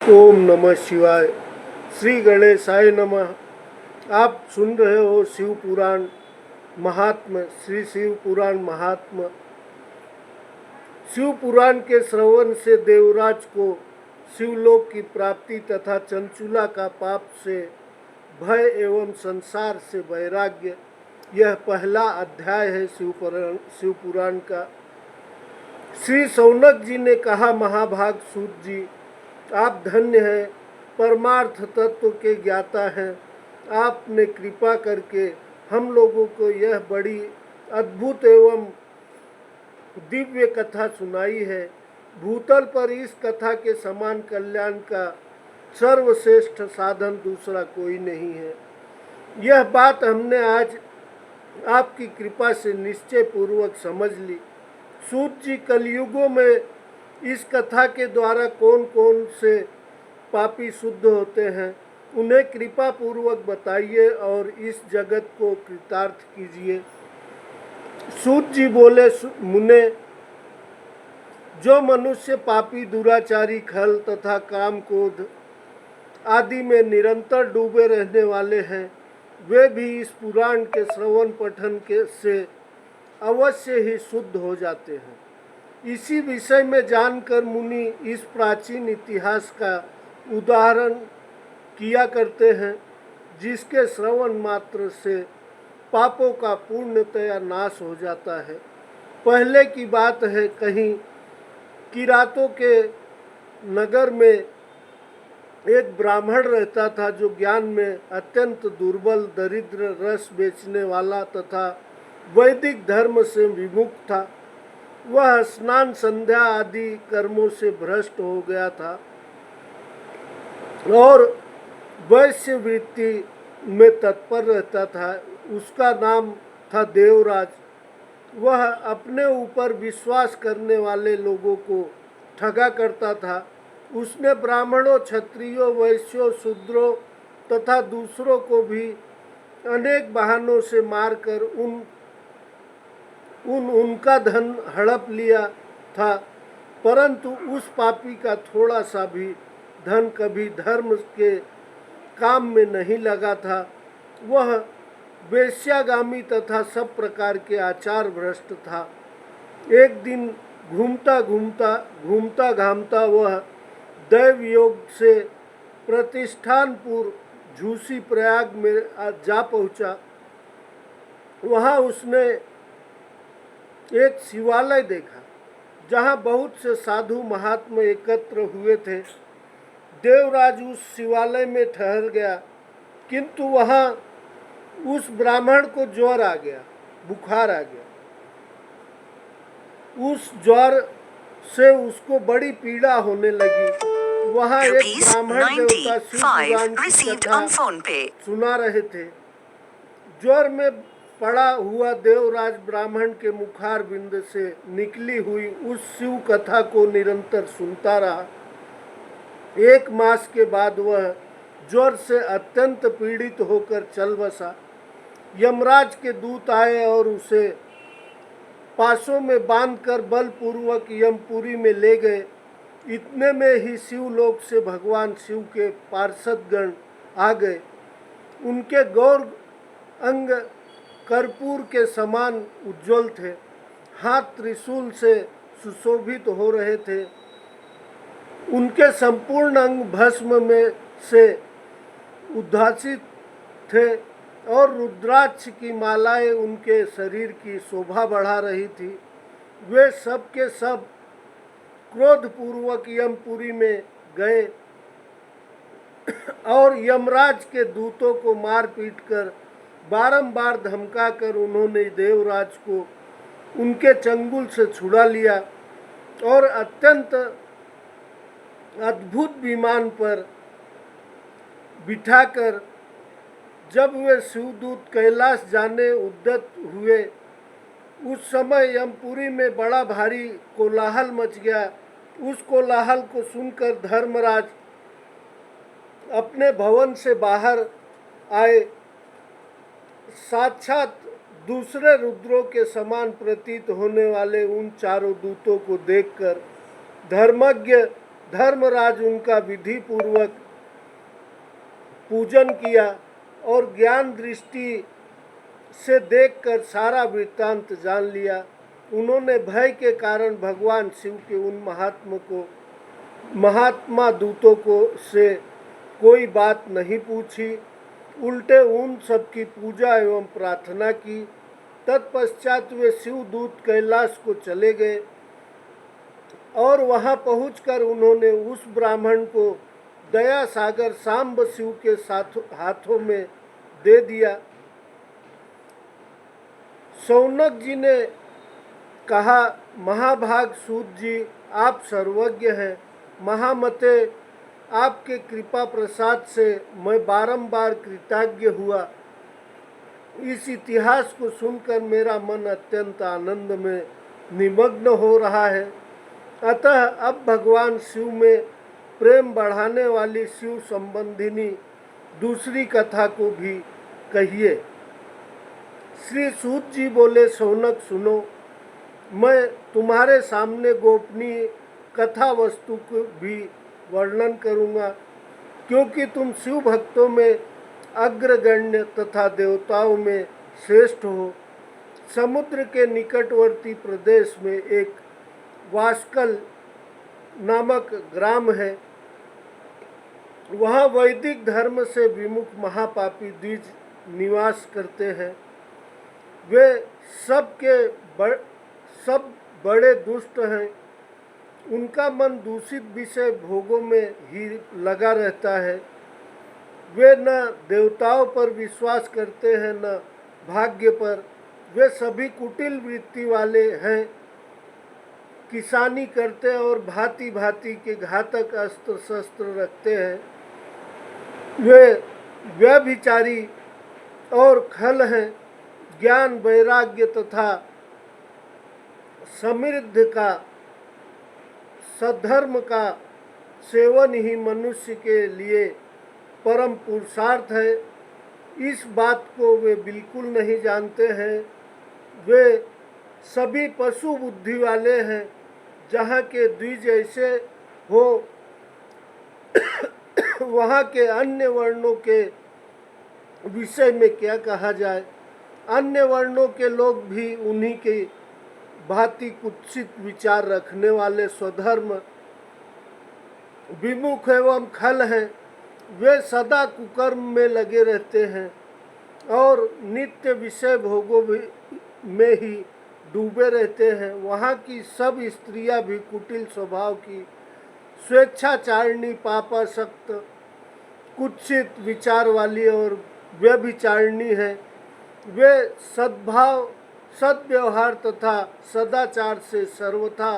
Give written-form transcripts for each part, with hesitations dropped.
ओम नमः शिवाय। श्री गणेशाय नमः। आप सुन रहे हो शिव पुराण महात्म, श्री शिव पुराण महात्म। शिव पुराण के श्रवण से देवराज को शिवलोक की प्राप्ति तथा चंचुला का पाप से भय एवं संसार से वैराग्य, यह पहला अध्याय है शिव पुराण का। श्री शौनक जी ने कहा, महाभाग सूत जी, आप धन्य हैं, परमार्थ तत्व के ज्ञाता हैं। आपने कृपा करके हम लोगों को यह बड़ी अद्भुत एवं दिव्य कथा सुनाई है। भूतल पर इस कथा के समान कल्याण का सर्वश्रेष्ठ साधन दूसरा कोई नहीं है। यह बात हमने आज आपकी कृपा से निश्चय पूर्वक समझ ली। सूत जी, कलयुगों में इस कथा के द्वारा कौन कौन से पापी शुद्ध होते हैं, उन्हें कृपा पूर्वक बताइए और इस जगत को कृतार्थ कीजिए। सूत जी बोले, मुने, जो मनुष्य पापी, दुराचारी, खल तथा काम क्रोध आदि में निरंतर डूबे रहने वाले हैं, वे भी इस पुराण के श्रवण पठन के से अवश्य ही शुद्ध हो जाते हैं। इसी विषय में जानकर मुनि इस प्राचीन इतिहास का उदाहरण किया करते हैं, जिसके श्रवण मात्र से पापों का पूर्णतया नाश हो जाता है। पहले की बात है, कहीं किरातों के नगर में एक ब्राह्मण रहता था, जो ज्ञान में अत्यंत दुर्बल, दरिद्र, रस बेचने वाला तथा वैदिक धर्म से विमुख था। वह स्नान संध्या आदि कर्मों से भ्रष्ट हो गया था और वैश्य वृत्ति में तत्पर रहता था। उसका नाम था देवराज। वह अपने ऊपर विश्वास करने वाले लोगों को ठगा करता था। उसने ब्राह्मणों, क्षत्रियों, वैश्यों, शूद्रों तथा दूसरों को भी अनेक बहानों से मारकर उनका धन हड़प लिया था, परंतु उस पापी का थोड़ा सा भी धन कभी धर्म के काम में नहीं लगा था। वह वेश्यागामी तथा सब प्रकार के आचार भ्रष्ट था। एक दिन घूमता घामता वह दैव योग से प्रतिष्ठानपुर झूसी प्रयाग में जा पहुंचा। वहां उसने एक शिवालय देखा, जहां बहुत से साधु महात्मा एकत्र हुए थे। देवराज उस शिवालय में ठहर गया, किंतु वहां उस ब्राह्मण को ज्वर आ गया, बुखार आ गया। उस ज्वर से उसको बड़ी पीड़ा होने लगी। वहां एक ब्राह्मण देवता शिव पुराण की कथा सुना रहे थे। ज्वर में पड़ा हुआ देवराज ब्राह्मण के मुखार बिंद से निकली हुई उस शिव कथा को निरंतर सुनता रहा। एक मास के बाद वह ज्वर से अत्यंत पीड़ित होकर चल बसा। यमराज के दूत आए और उसे पासों में बांधकर बलपूर्वक यमपुरी में ले गए। इतने में ही शिवलोक से भगवान शिव के पार्षदगण आ गए। उनके गौर अंग कर्पूर के समान उज्ज्वल थे, हाथ त्रिशूल से सुशोभित हो रहे थे। उनके संपूर्ण अंग भस्म में से उद्भासित थे और रुद्राक्ष की मालाएं उनके शरीर की शोभा बढ़ा रही थी। वे सब के सब क्रोधपूर्वक यमपुरी में गए और यमराज के दूतों को मार पीट कर बारंबार धमकाकर उन्होंने देवराज को उनके चंगुल से छुड़ा लिया और अत्यंत अद्भुत विमान पर बिठाकर जब वे शिवदूत कैलाश जाने उद्यत हुए, उस समय यमपुरी में बड़ा भारी कोलाहल मच गया। उस कोलाहल को सुनकर धर्मराज अपने भवन से बाहर आए। साक्षात दूसरे रुद्रों के समान प्रतीत होने वाले उन चारों दूतों को देखकर धर्मराज उनका विधि पूर्वक पूजन किया और ज्ञान दृष्टि से देखकर सारा वृत्तांत जान लिया। उन्होंने भय के कारण भगवान शिव के उन महात्मा दूतों को से कोई बात नहीं पूछी, उल्टे उन सबकी पूजा एवं प्रार्थना की। तत्पश्चात वे शिवदूत कैलाश को चले गए और वहां पहुंचकर उन्होंने उस ब्राह्मण को दया सागर सांब शिव के हाथों में दे दिया। शौनक जी ने कहा, महाभाग सूत जी, आप सर्वज्ञ हैं। महामते, आपके कृपा प्रसाद से मैं बारंबार कृतज्ञ हुआ। इस इतिहास को सुनकर मेरा मन अत्यंत आनंद में निमग्न हो रहा है। अतः अब भगवान शिव में प्रेम बढ़ाने वाली शिव संबंधिनी दूसरी कथा को भी कहिए। श्री सूत जी बोले, शौनक सुनो, मैं तुम्हारे सामने गोपनीय कथा वस्तु को भी वर्णन करूँगा, क्योंकि तुम शिव भक्तों में अग्रगण्य तथा देवताओं में श्रेष्ठ हो। समुद्र के निकटवर्ती प्रदेश में एक वास्कल नामक ग्राम है। वहाँ वैदिक धर्म से विमुख महापापी द्विज निवास करते हैं। वे सब बड़े दुष्ट हैं। उनका मन दूषित विषय भोगों में ही लगा रहता है। वे न देवताओं पर विश्वास करते हैं न भाग्य पर। वे सभी कुटिल वृत्ति वाले हैं, किसानी करते हैं और भांति भांति के घातक अस्त्र शस्त्र रखते हैं। वे व्यभिचारी और खल हैं। ज्ञान, वैराग्य तथा समृद्धि का, सद्धर्म का सेवन ही मनुष्य के लिए परम पुरुषार्थ है। इस बात को वे बिल्कुल नहीं जानते हैं। वे सभी पशु बुद्धि वाले हैं। जहाँ के द्विज ऐसे हो, वहाँ के अन्य वर्णों के विषय में क्या कहा जाए। अन्य वर्णों के लोग भी उन्हीं के भांति कुत्सित विचार रखने वाले स्वधर्म विमुख एवं खल हैं। वे सदा कुकर्म में लगे रहते हैं और नित्य विषय भोगों में ही डूबे रहते हैं। वहाँ की सब स्त्रियां भी कुटिल स्वभाव की, स्वेच्छाचारिणी, पापासक्त, कुत्सित विचार वाली और व्यभिचारिणी हैं। वे सद्भाव, सद्व्यवहार तथा सदाचार से सर्वथा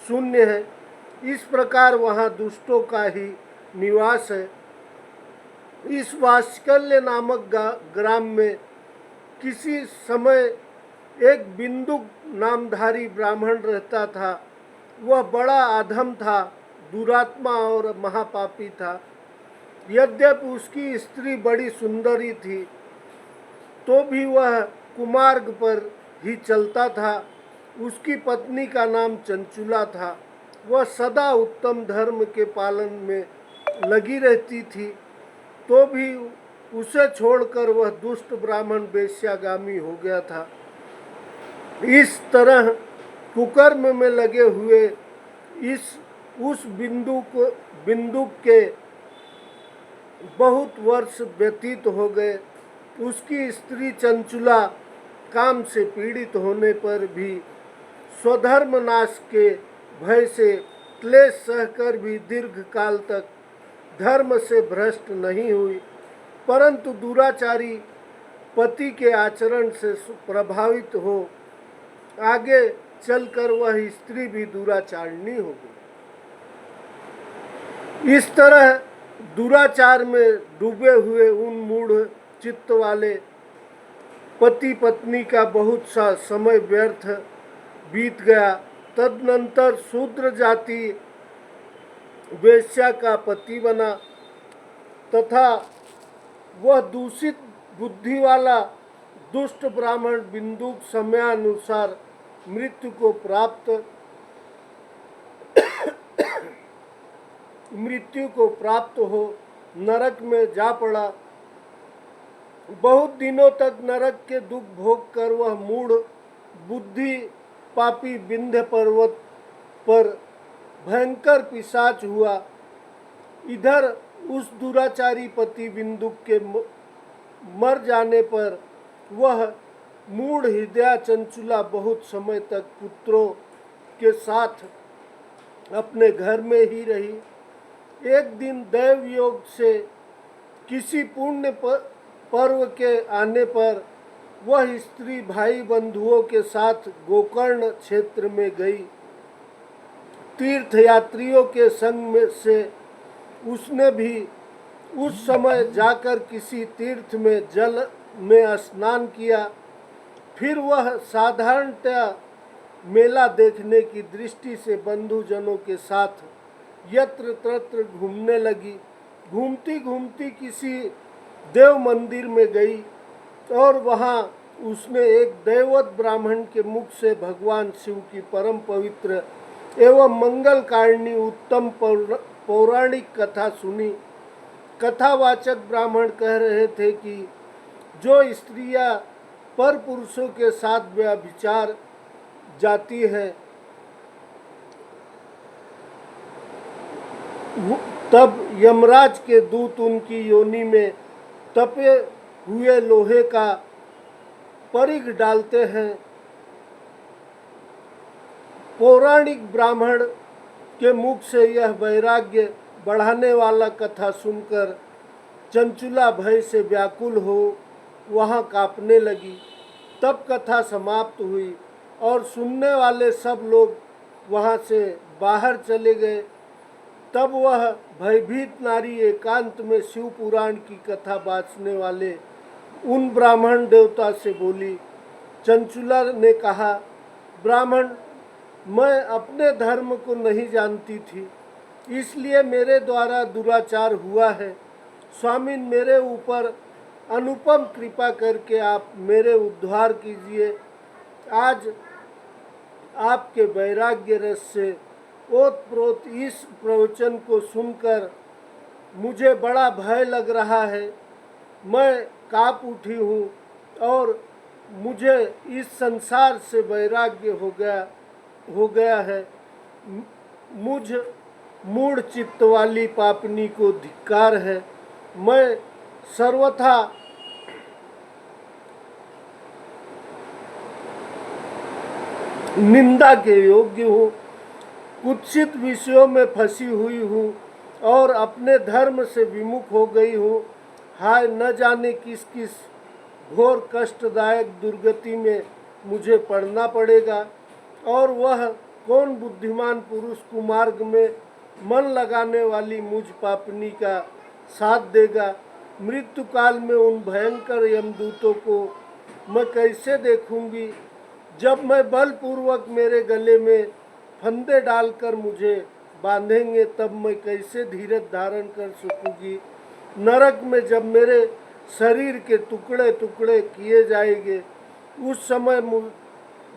शून्य है। इस प्रकार वहाँ दुष्टों का ही निवास है। इस वात्सल्य नामक ग्राम में किसी समय एक बिंदुक नामधारी ब्राह्मण रहता था। वह बड़ा अधम था, दुरात्मा और महापापी था। यद्यपि उसकी स्त्री बड़ी सुंदरी थी, तो भी वह कुमार्ग पर ही चलता था। उसकी पत्नी का नाम चंचुला था। वह सदा उत्तम धर्म के पालन में लगी रहती थी, तो भी उसे छोड़कर वह दुष्ट ब्राह्मण वेश्यागामी हो गया था। इस तरह कुकर्म में लगे हुए उस बिंदुक के बहुत वर्ष व्यतीत हो गए। उसकी स्त्री चंचुला काम से पीड़ित होने पर भी स्वधर्म नाश के भय से क्लेश सहकर भी दीर्घ काल तक धर्म से भ्रष्ट नहीं हुई, परंतु दुराचारी पति के आचरण से प्रभावित हो आगे चलकर वह स्त्री भी दुराचारिणी हो गई। इस तरह दुराचार में डूबे हुए उन मूढ़ चित्त वाले पति पत्नी का बहुत सा समय व्यर्थ बीत गया। तदनंतर शूद्र जाति वेश्या का पति बना तथा वह दूषित बुद्धि वाला दुष्ट ब्राह्मण बिंदुक समयानुसार मृत्यु को प्राप्त मृत्यु को प्राप्त हो नरक में जा पड़ा। बहुत दिनों तक नरक के दुख भोग कर वह मूढ़ बुद्धि पापी विंध्य पर्वत पर भयंकर पिशाच हुआ। इधर उस दुराचारी पति बिंदुक के मर जाने पर वह मूढ़ हृदया चंचुला बहुत समय तक पुत्रों के साथ अपने घर में ही रही। एक दिन दैव योग से किसी पुण्य पर्व के आने पर वह स्त्री भाई बंधुओं के साथ गोकर्ण क्षेत्र में गई। तीर्थयात्रियों के संग में से उसने भी उस समय जाकर किसी तीर्थ में जल में स्नान किया। फिर वह साधारणतया मेला देखने की दृष्टि से बंधुजनों के साथ यत्र तत्र घूमने लगी। घूमती घूमती किसी देव मंदिर में गई और वहाँ उसने एक दैवत ब्राह्मण के मुख से भगवान शिव की परम पवित्र एवं मंगलकारिणी उत्तम पौराणिक कथा सुनी। कथावाचक ब्राह्मण कह रहे थे कि जो स्त्रियां पर पुरुषों के साथ व्यभिचार जाती हैं तब यमराज के दूत उनकी योनि में तपे हुए लोहे का परिघ डालते हैं। पौराणिक ब्राह्मण के मुख से यह वैराग्य बढ़ाने वाला कथा सुनकर चंचुला भय से व्याकुल हो वहाँ कांपने लगी। तब कथा समाप्त हुई और सुनने वाले सब लोग वहाँ से बाहर चले गए। तब वह भयभीत नारी एकांत में शिव पुराण की कथा बाँचने वाले उन ब्राह्मण देवता से बोली। चंचुला ने कहा, ब्राह्मण, मैं अपने धर्म को नहीं जानती थी, इसलिए मेरे द्वारा दुराचार हुआ है। स्वामी, मेरे ऊपर अनुपम कृपा करके आप मेरे उद्धार कीजिए। आज आपके वैराग्य रस से ओतप्रोत इस प्रवचन को सुनकर मुझे बड़ा भय लग रहा है। मैं काँप उठी हूँ और मुझे इस संसार से वैराग्य हो गया है। मुझ मूढ़ चित्त वाली पापनी को धिक्कार है। मैं सर्वथा निंदा के योग्य हूँ, कुत्सित विषयों में फंसी हुई हूँ और अपने धर्म से विमुख हो गई हूँ। हाय, न जाने किस किस घोर कष्टदायक दुर्गति में मुझे पड़ना पड़ेगा और वह कौन बुद्धिमान पुरुष कुमार्ग में मन लगाने वाली मुझ पापनी का साथ देगा। मृत्यु काल में उन भयंकर यमदूतों को मैं कैसे देखूंगी। जब मैं बलपूर्वक मेरे गले में फंदे डालकर मुझे बांधेंगे तब मैं कैसे धीरज धारण कर सकूंगी। नरक में जब मेरे शरीर के टुकड़े टुकड़े किए जाएंगे उस समय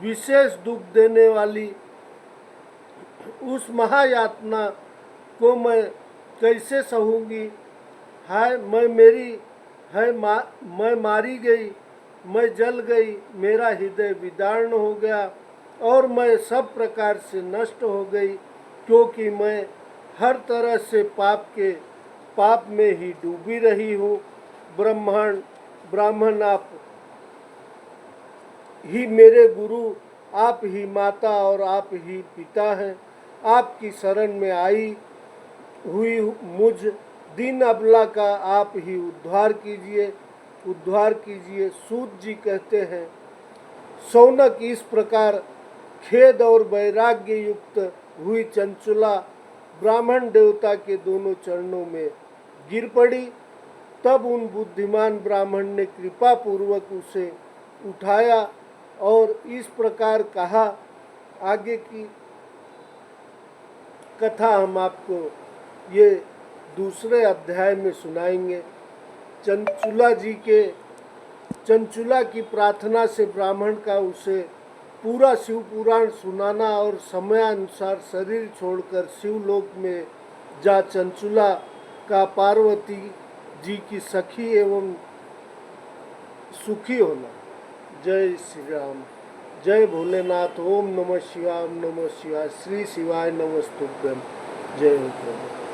विशेष दुख देने वाली उस महायातना को मैं कैसे सहूँगी। हाय, मैं मारी गई, मैं जल गई, मेरा हृदय विदीर्ण हो गया और मैं सब प्रकार से नष्ट हो गई, क्योंकि मैं हर तरह से पाप में ही डूबी रही हूँ। ब्राह्मण, आप ही मेरे गुरु, आप ही माता और आप ही पिता हैं। आपकी शरण में आई हुई मुझ दीन अबला का आप ही उद्धार कीजिए। सूत जी कहते हैं, शौनक इस प्रकार खेद और वैराग्य युक्त हुई चंचुला ब्राह्मण देवता के दोनों चरणों में गिर पड़ी। तब उन बुद्धिमान ब्राह्मण ने कृपा पूर्वक उसे उठाया और इस प्रकार कहा। आगे की कथा हम आपको ये दूसरे अध्याय में सुनाएंगे। चंचुला की प्रार्थना से ब्राह्मण का उसे पूरा शिव पुराण सुनाना और समयानुसार शरीर छोड़कर शिवलोक में जा चंचुला का पार्वती जी की सखी एवं सुखी होना। जय श्री राम, जय भोलेनाथ। ओम नमः शिवाय, ओम नमः शिवाय। श्री शिवाय नमस्तुभ्यम। जय हो प्रभु।